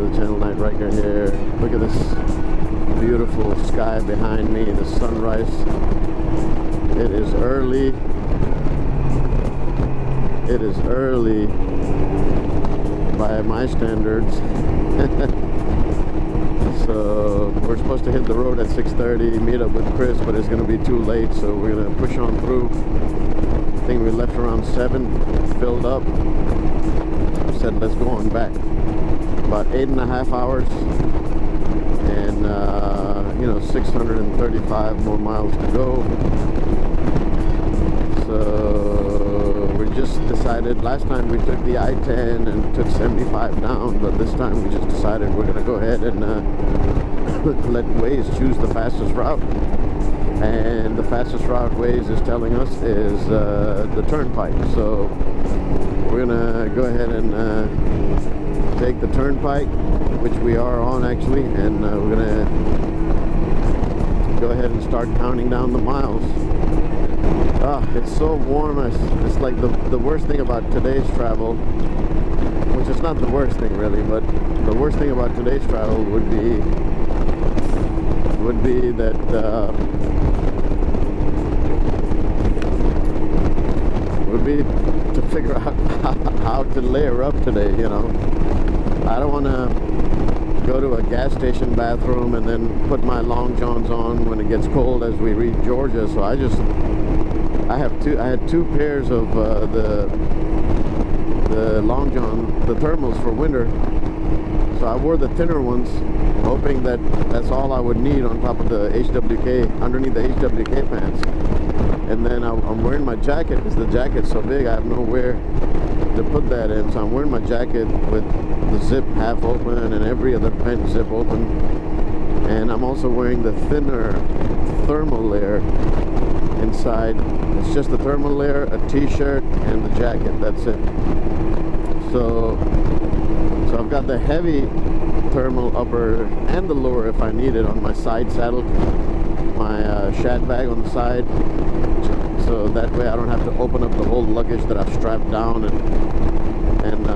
to the Channel 9 Ryker here. Look at this beautiful sky behind me, the sunrise. It is early. It is early by my standards. So we're supposed to hit the road at 6:30, meet up with Chris, but it's going to be too late, so we're going to push on through. I think we left around 7, filled up. Said let's go on back. About 8.5 hours, and you know, 635 more miles to go. So we just decided, last time we took the I-10 and took 75 down, but this time we just decided we're going to go ahead and let Waze choose the fastest route. And the fastest route Waze is telling us is the turnpike. So we're going to go ahead and take the turnpike, which we are on actually, and we're going to go ahead and start counting down the miles. It's so warm. It's like the worst thing about today's travel, which is not the worst thing really, but the worst thing about today's travel would be that would be to figure out how to layer up today, you know. I don't want to go to a gas station bathroom and then put my long johns on when it gets cold as we reach Georgia. So I had two pairs of the long john, the thermals for winter. So I wore the thinner ones, hoping that that's all I would need on top of the HWK, underneath the HWK pants. And then I'm wearing my jacket because the jacket's so big I have nowhere to put that in. So I'm wearing my jacket with the zip half open and every other vent zip open. And I'm also wearing the thinner thermal layer inside. It's just the thermal layer, a t-shirt, and the jacket. That's it. So I've got the heavy thermal upper and the lower if I need it on my side saddle, my shad bag on the side. So that way I don't have to open up the whole luggage that I've strapped down, and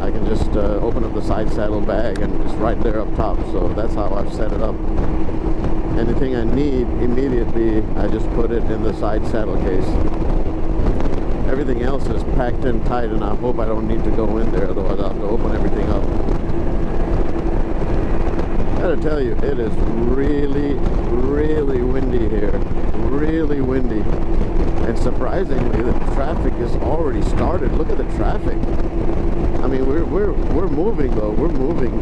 I can just open up the side saddle bag and it's right there up top. So that's how I've set it up. Anything I need immediately, I just put it in the side saddle case. Everything else is packed in tight, and I hope I don't need to go in there, otherwise I'll have to open everything up. I gotta tell you, it is really, really windy here. Really windy. And surprisingly, the traffic is already started. Look at the traffic. I mean, we're moving though. We're moving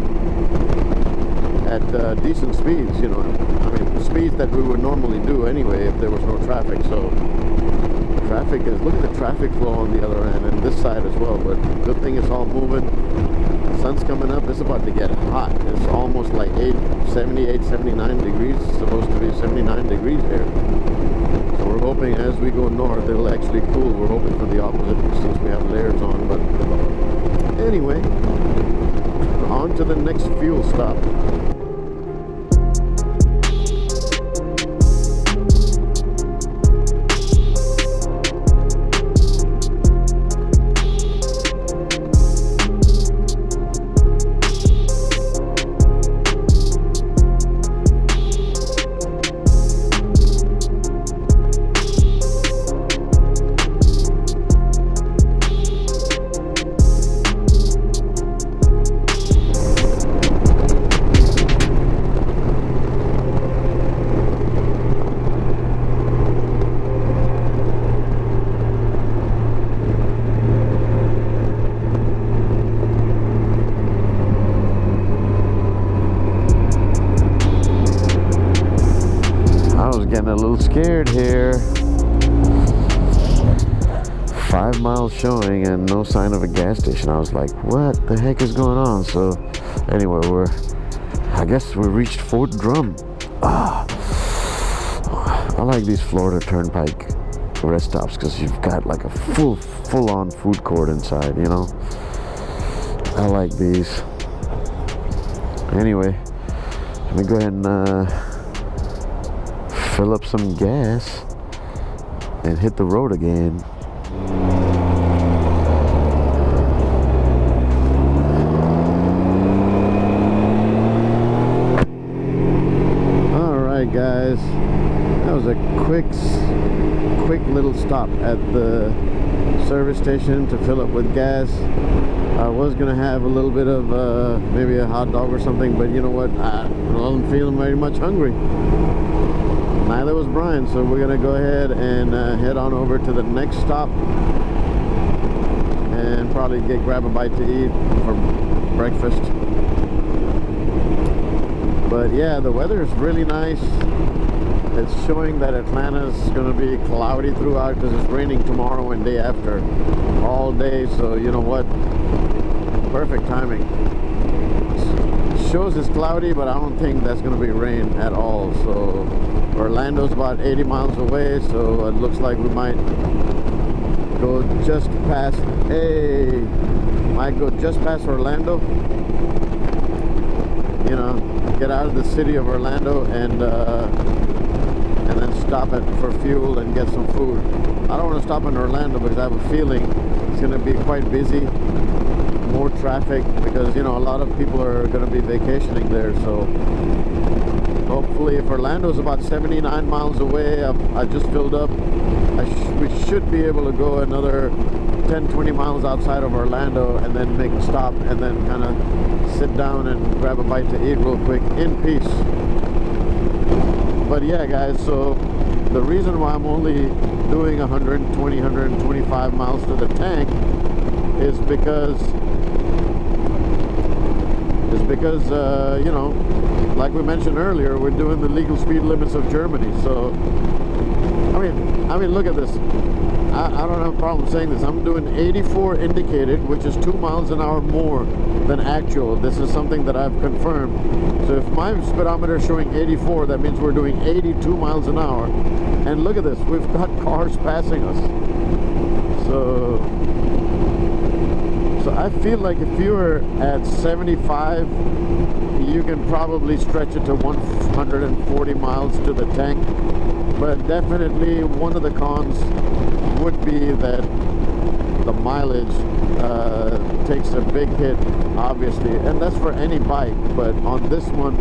at decent speeds, you know. I mean, speeds that we would normally do anyway if there was no traffic. So traffic is, look at the traffic flow on the other end and this side as well. But good thing it's all moving. The sun's coming up. It's about to get hot. It's almost like 78, 79 degrees. It's supposed to be 79 degrees here. So we're hoping as we go north it'll actually cool. We're hoping for the opposite since we have layers on. But anyway, on to the next fuel stop. Getting a little scared here. 5 miles showing and no sign of a gas station. I was like, what the heck is going on? So anyway, I guess we reached Fort Drum. I like these Florida Turnpike rest stops because you've got like a full-on food court inside, you know. I like these. Anyway, let me go ahead and fill up some gas and hit the road again. quick little stop at the service station to fill up with gas. I was gonna have a little bit of maybe a hot dog or something, but you know what, I wasn't feeling very much hungry. Neither was Brian, so we're gonna go ahead and head on over to the next stop and probably grab a bite to eat for breakfast. But yeah, the weather is really nice. It's showing that Atlanta's going to be cloudy throughout because it's raining tomorrow and day after all day. So you know what, perfect timing. It shows it's cloudy, but I don't think that's going to be rain at all. So Orlando's about 80 miles away, so it looks like we might go just past Orlando, you know, get out of the city of Orlando and then stop it for fuel and get some food. I don't want to stop in Orlando because I have a feeling it's going to be quite busy, more traffic, because you know a lot of people are going to be vacationing there. So hopefully, if Orlando's about 79 miles away, I just filled up, we should be able to go another 10-20 miles outside of Orlando and then make a stop and then kind of sit down and grab a bite to eat real quick in peace. But yeah guys, so the reason why I'm only doing 125 miles to the tank is because you know, like we mentioned earlier, we're doing the legal speed limits of Germany. So I mean look at this. I don't have a problem saying this. I'm doing 84 indicated, which is 2 miles an hour more than actual. This is something that I've confirmed. So if my speedometer is showing 84, that means we're doing 82 miles an hour. And look at this, we've got cars passing us. So I feel like if you were at 75, you can probably stretch it to 140 miles to the tank. But definitely one of the cons would be that the mileage takes a big hit, obviously, and that's for any bike, but on this one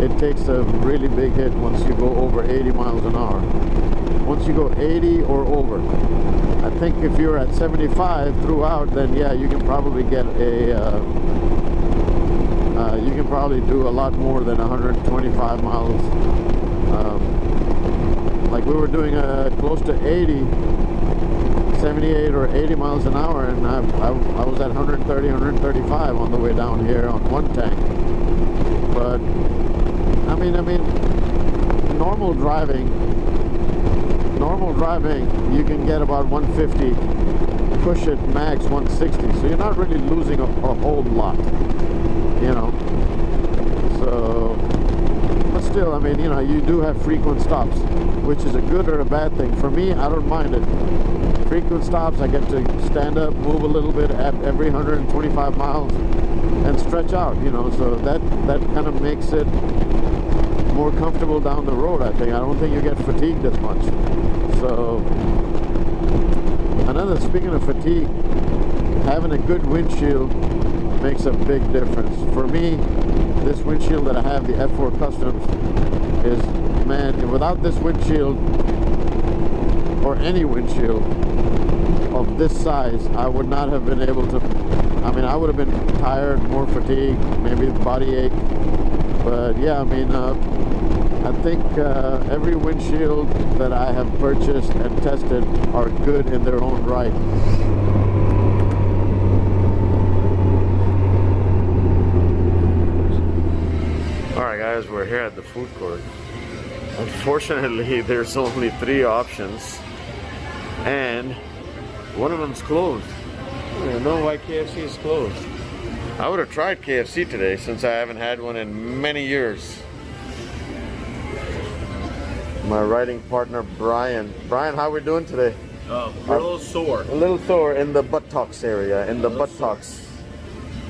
it takes a really big hit once you go over 80 miles an hour. Once you go 80 or over, I think if you're at 75 throughout, then yeah, you can probably get a you can probably do a lot more than 125 miles. Like we were doing close to 80, 78 or 80 miles an hour, and I was at 130, 135 on the way down here on one tank. But I mean, normal driving, you can get about 150, push it max 160. So you're not really losing a whole lot, you know. So, but still, I mean, you know, you do have frequent stops, which is a good or a bad thing. For me, I don't mind it. Frequent stops, I get to stand up, move a little bit at every 125 miles and stretch out, you know, so that kind of makes it more comfortable down the road, I think. I don't think you get fatigued as much. So, speaking of fatigue, having a good windshield makes a big difference. For me, this windshield that I have, the F4 Customs, is, man, without this windshield, or any windshield of this size, I would not have been able to, I mean, I would have been tired, more fatigued, maybe body ache. But yeah, I mean, I think every windshield that I have purchased and tested are good in their own right. Alright guys, we're here at the food court. Unfortunately, there's only 3 options, and one of them's closed. I don't know why KFC is closed. I would have tried KFC today since I haven't had one in many years. My riding partner Brian. Brian, how are we doing today? We're a little sore. A little sore in the buttocks area. A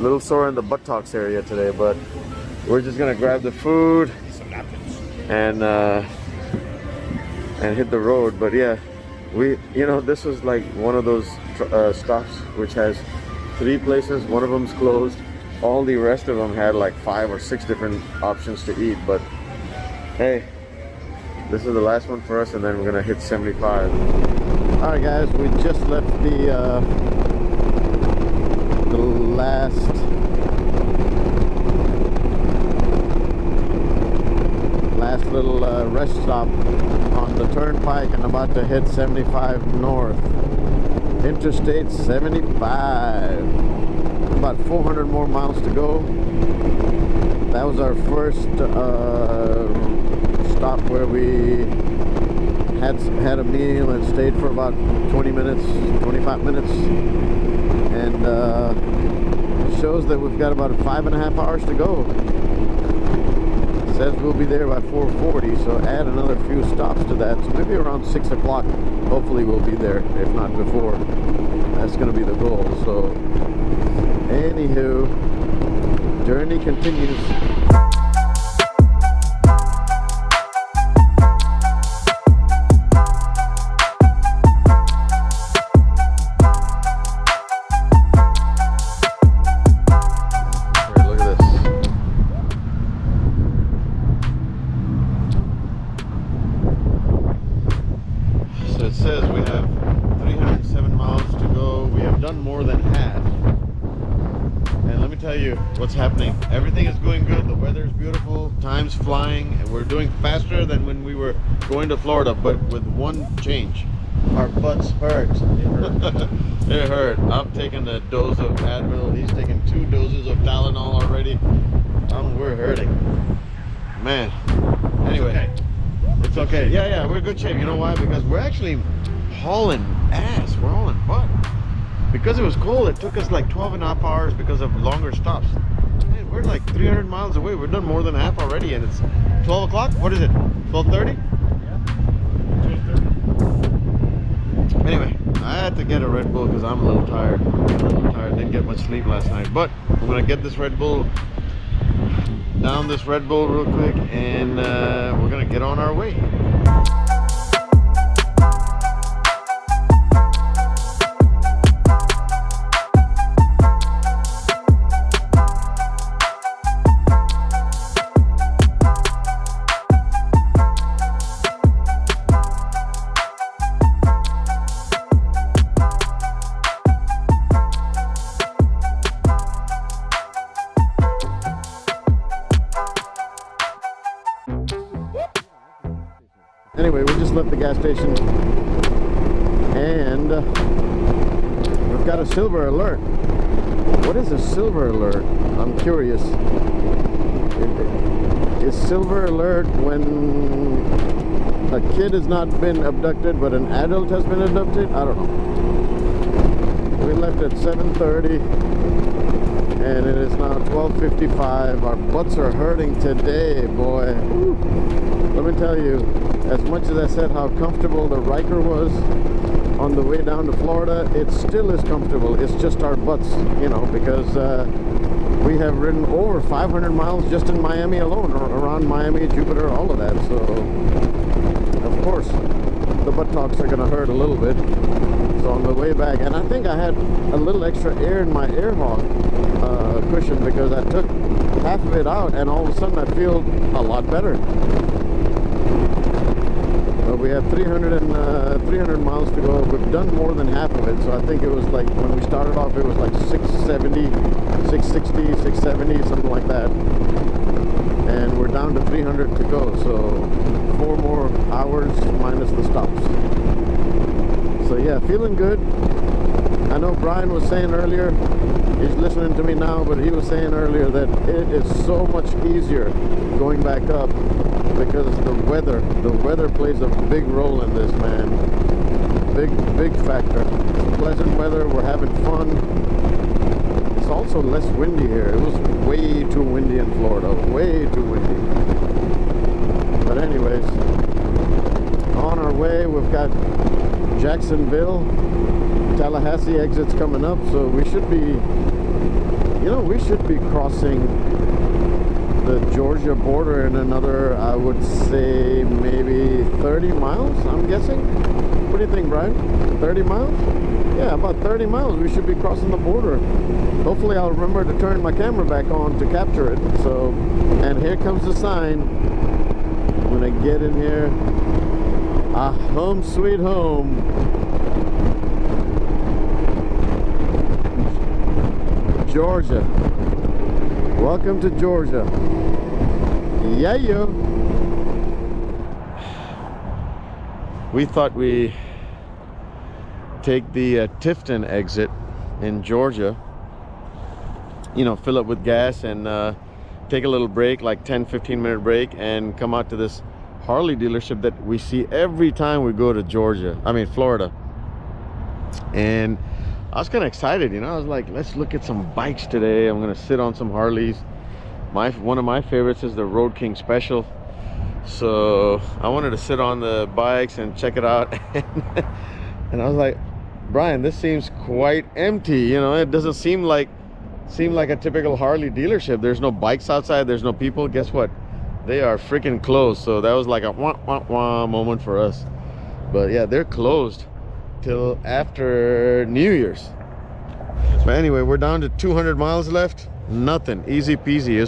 little sore in the buttocks area today, but we're just gonna grab the food, Some napkins, and hit the road. But yeah, you know, this was like one of those stops which has 3 places. One of them's closed. All the rest of them had like 5 or 6 different options to eat. But hey, This is the last one for us, and then we're gonna hit 75. All right, guys, we just left the last little rest stop on the turnpike, and about to hit 75 north. Interstate 75. About 400 more miles to go. That was our first stop where we had a meal and stayed for about 20 minutes, 25 minutes, and shows that we've got about 5.5 hours to go. It says we'll be there by 4:40, so add another few stops to that, so maybe around 6 o'clock hopefully we'll be there, if not before. That's going to be the goal. So anywho, journey continues. It says we have 307 miles to go. We have done more than half. And let me tell you what's happening. Everything is going good. The weather is beautiful. Time's flying. And we're doing faster than when we were going to Florida, but with one change. Our butts hurt. It hurt. I'm taking a dose of Advil. He's taking 2 doses of Tylenol already. We're hurting. Man. Anyway. Okay. It's okay. Yeah, we're in good shape. You know why? Because we're actually hauling ass. We're hauling butt. Because it was cold, it took us like 12.5 hours because of longer stops. Man, we're like 300 miles away. We've done more than half already, and it's 12 o'clock? What is it? 12:30? Yeah. 12:30. Anyway, I had to get a Red Bull because I'm a little tired. Didn't get much sleep last night. But I'm going to get this Red Bull, down this Red Bull real quick, and we're gonna get on our way. Anyway, we just left the gas station, and we've got a silver alert. What is a silver alert? I'm curious. Is silver alert when a kid has not been abducted but an adult has been abducted? I don't know. We left at 7:30, and it is now 12:55. Our butts are hurting today, boy. Woo. Let me tell you, as much as I said how comfortable the Ryker was on the way down to Florida, it still is comfortable. It's just our butts, you know, because we have ridden over 500 miles just in Miami alone, or around Miami, Jupiter, all of that. So, of course, the buttocks are going to hurt a little bit. So on the way back, and I think I had a little extra air in my air hog cushion, because I took half of it out, and all of a sudden I feel a lot better. We have 300 miles to go. We've done more than half of it, so I think it was like, when we started off, it was like 670, 660, 670, something like that. And we're down to 300 to go, so 4 more hours minus the stops. So yeah, feeling good. I know Brian was saying earlier, he's listening to me now, but he was saying earlier that it is so much easier going back up, because the weather plays a big role in this, man. Big factor. It's pleasant weather, we're having fun. It's also less windy here. It was way too windy in Florida, way too windy. But anyways, on our way, we've got Jacksonville, Tallahassee exits coming up, so we should be, crossing the Georgia border in another, I would say, maybe 30 miles, I'm guessing. What do you think, Brian? 30 miles? Yeah, about 30 miles we should be crossing the border. Hopefully I'll remember to turn my camera back on to capture it. So, and here comes the sign. I'm gonna get in here. Home sweet home. Georgia. Welcome to Georgia. Yeah, yo. We thought we take the Tifton exit in Georgia, you know, fill up with gas and take a little break, like 10-15 minute break, and come out to this Harley dealership that we see every time we go to Florida. And I was kind of excited, you know. I was like, let's look at some bikes today. I'm gonna sit on some Harleys. One of my favorites is the Road King Special, so I wanted to sit on the bikes and check it out. And I was like, Brian, this seems quite empty, you know. It doesn't seem like a typical Harley dealership. There's no bikes outside, there's no people. Guess what? They are freaking closed. So that was like a wah wah wah moment for us. But yeah, they're closed till after New Year's. But anyway, we're down to 200 miles left. Nothing, easy peasy.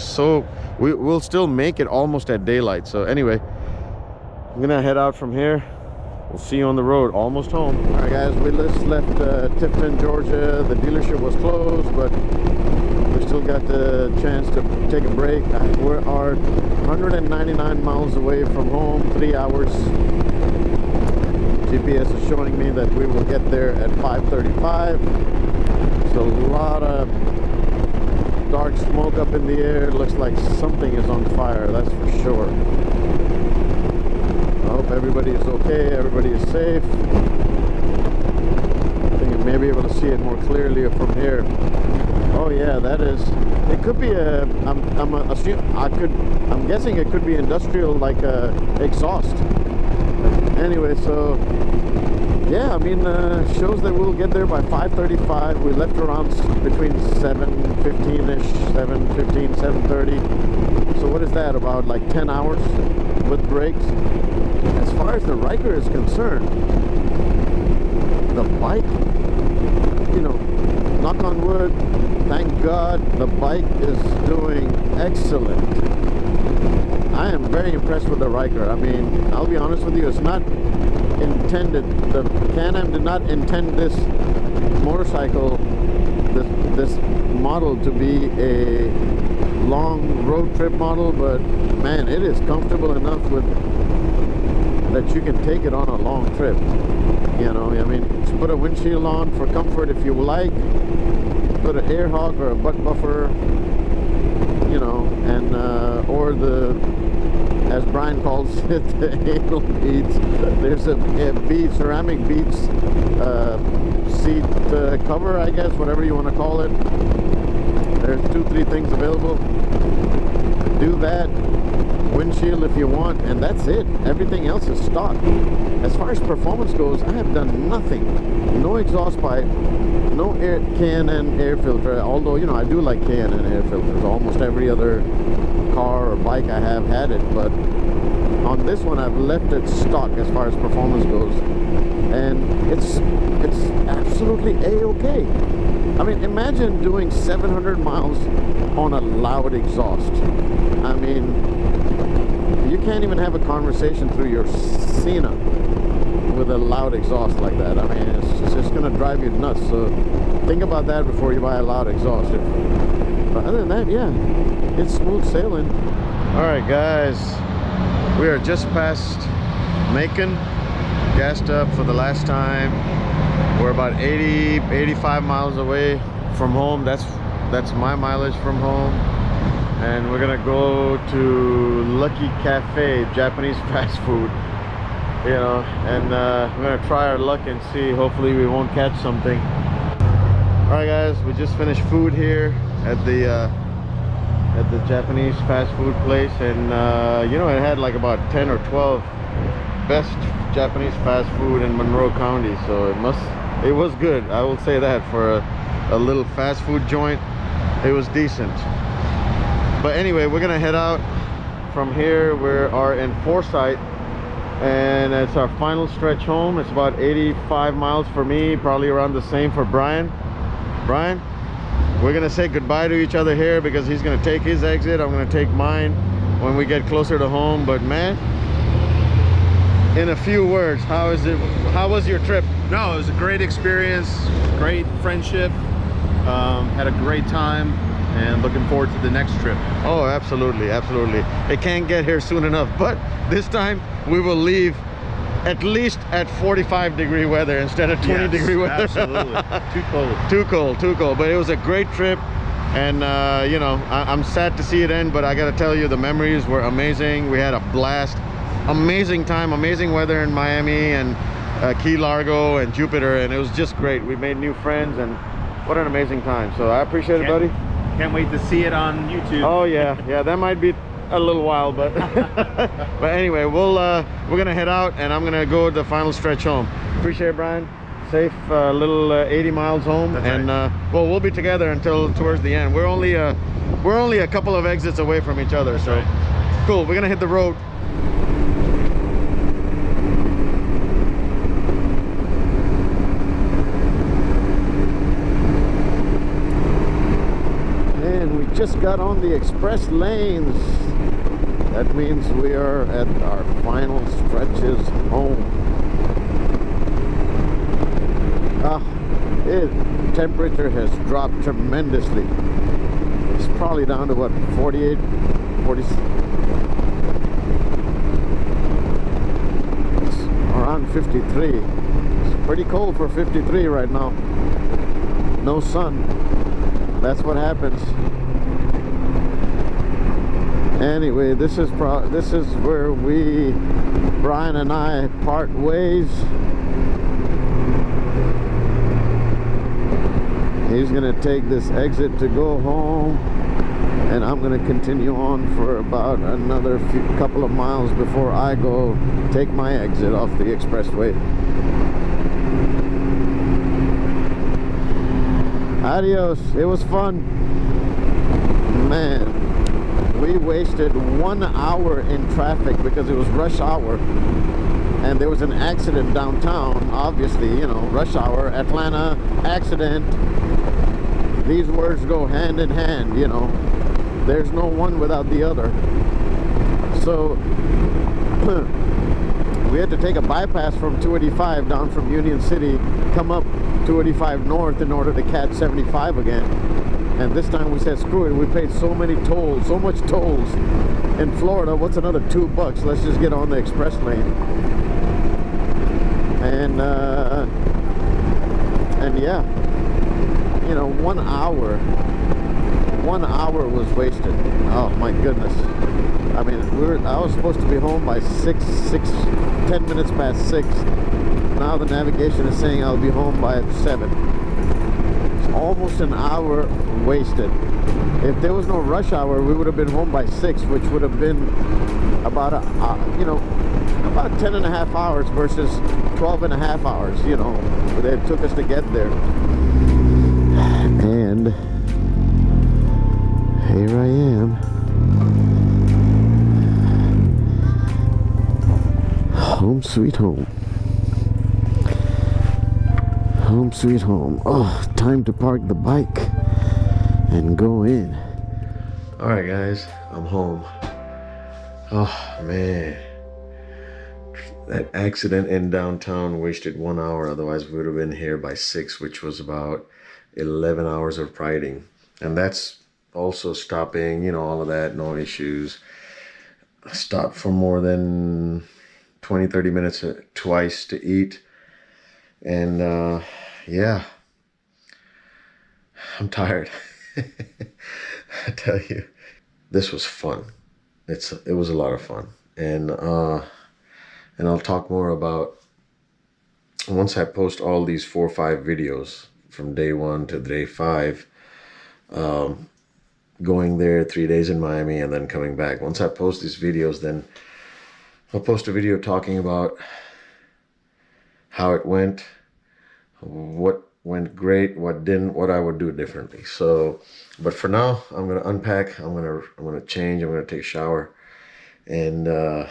We'll still make it almost at daylight. So anyway, I'm gonna head out from here. We'll see you on the road, almost home. All right, guys, we just left Tifton, Georgia. The dealership was closed, but we still got the chance to take a break. We are 199 miles away from home, 3 hours. GPS is showing me that we will get there at 5:35. There's a lot of dark smoke up in the air. It looks like something is on fire, that's for sure. I hope everybody is okay, everybody is safe. I think I may be able to see it more clearly from here. Oh yeah, that is, it could be a, I'm guessing it could be industrial, like exhaust. Anyway, so yeah, I mean, shows that we'll get there by 5:35. We left around between 7:15-ish, 7:15, 7:30. So what is that, about like 10 hours with breaks? As far as the Ryker is concerned, the bike, you know, knock on wood, thank God, the bike is doing excellent. I am very impressed with the Ryker. I mean, I'll be honest with you, it's not intended, the Can-Am did not intend this motorcycle, this model to be a long road trip model, but man, it is comfortable enough that you can take it on a long trip. You know, I mean, just put a windshield on for comfort if you like, put an air hog or a butt buffer, you know, and or the, as Brian calls it, the anal beads. There's a ceramic beads seat cover, I guess, whatever you want to call it. There's 2-3 things available. Do that. Windshield if you want, and that's it. Everything else is stock. As far as performance goes, I have done nothing. No exhaust pipe, no K&N air filter, although, you know, I do like K&N air filters. Almost every other car or bike I have had it, but on this one I've left it stock as far as performance goes, and it's absolutely a-okay. I mean, imagine doing 700 miles on a loud exhaust. I mean, you can't even have a conversation through your Sienna with a loud exhaust like that. I mean, it's just gonna drive you nuts. So think about that before you buy a loud exhaust. But other than that, yeah, it's smooth sailing. All right, guys, we are just past Macon, gassed up for the last time. We're about 85 miles away from home. That's my mileage from home. And we're gonna go to Lucky Cafe, Japanese fast food, you know, and we're gonna try our luck and see. Hopefully we won't catch something. All right, guys, we just finished food here at the Japanese fast food place, and you know, it had like about 10 or 12 best Japanese fast food in Monroe County, so it was good. I will say that for a little fast food joint, it was decent. But anyway, we're gonna head out from here. We are in Forsyth, and it's our final stretch home. It's about 85 miles for me, probably around the same for Brian. Brian, we're gonna say goodbye to each other here because he's gonna take his exit, I'm gonna take mine when we get closer to home. But man, in a few words, how was your trip? No, it was a great experience, great friendship. Had a great time, and looking forward to the next trip. Oh, absolutely, absolutely. It can't get here soon enough, but this time we will leave at least at 45-degree weather instead of 20-degree weather. Absolutely. Too cold. Too cold, too cold. But it was a great trip, and you know, I'm sad to see it end, but I gotta tell you, the memories were amazing. We had a blast. Amazing time, amazing weather in Miami and Key Largo and Jupiter, and it was just great. We made new friends, and what an amazing time. So I appreciate it, buddy. Can't wait to see it on YouTube. Oh yeah, yeah, that might be a little while, but but anyway, we're gonna head out, and I'm gonna go the final stretch home. Appreciate it, Brian. Safe little 80 miles home. That's and right. Well, we'll be together until towards the end. We're only a couple of exits away from each other. That's so right. Cool. We're gonna hit the road. Just got on the express lanes. That means we are at our final stretches home. Temperature has dropped tremendously. It's probably down to what, 48, 40, it's around 53. It's pretty cold for 53 right now. No sun. That's what happens. Anyway, this is where Brian and I part ways. He's gonna take this exit to go home, and I'm gonna continue on for about another couple of miles before I go take my exit off the expressway. Adios. It was fun, man. We wasted 1 hour in traffic because it was rush hour, and there was an accident downtown. Obviously, you know, rush hour, Atlanta, accident. These words go hand in hand, you know. There's no one without the other. So we had to take a bypass from 285 down from Union City, come up 285 north in order to catch 75 again. And this time we said, screw it. We paid so many tolls, so much tolls. In Florida, what's another $2? Let's just get on the express lane. And yeah, you know, 1 hour. 1 hour was wasted. Oh my goodness. I mean, I was supposed to be home by 10 minutes past 6. Now the navigation is saying I'll be home by 7. Almost an hour wasted. If there was no rush hour, we would have been home by 6, which would have been about about 10 and a half hours versus 12 and a half hours, you know, that it took us to get there. And here I am, home sweet home. Home sweet home. Oh, time to park the bike and go in. All right, guys, I'm home. Oh man, that accident in downtown wasted 1 hour. Otherwise we would have been here by 6, which was about 11 hours of riding. And that's also stopping, you know, all of that, no issues. I stopped for more than 20-30 minutes twice to eat. And yeah, I'm tired. I tell you, this was fun. It was a lot of fun. And I'll talk more about, once I post all these 4 or 5 videos from day 1 to day 5, going there 3 days in Miami and then coming back. Once I post these videos, then I'll post a video talking about how it went, what went great, what didn't, what I would do differently. So, but for now, I'm gonna unpack. I'm gonna change. I'm gonna take a shower, and I'm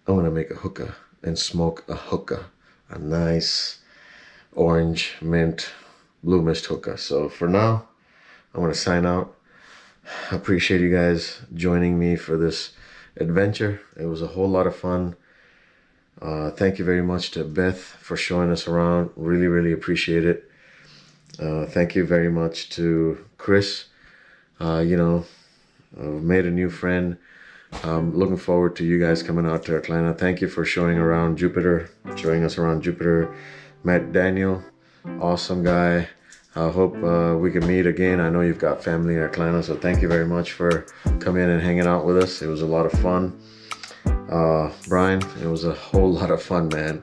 gonna make a hookah and smoke a hookah, a nice orange mint blue mist hookah. So for now, I'm gonna sign out. I appreciate you guys joining me for this adventure. It was a whole lot of fun. Thank you very much to Beth for showing us around. Really appreciate it. Thank you very much to Chris. You know, made a new friend. Looking forward to you guys coming out to Atlanta. Thank you for showing us around Jupiter. Met Daniel, awesome guy. I hope we can meet again. I know you've got family in Atlanta, so thank you very much for coming and hanging out with us. It was a lot of fun. Brian, it was a whole lot of fun, man.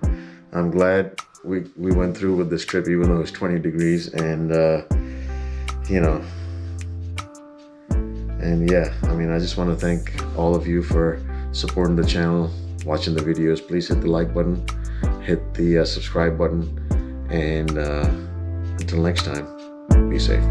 I'm glad we went through with this trip, even though it was 20 degrees, and you know, and yeah, I mean, I just want to thank all of you for supporting the channel, watching the videos. Please hit the like button, hit the subscribe button, and until next time, be safe.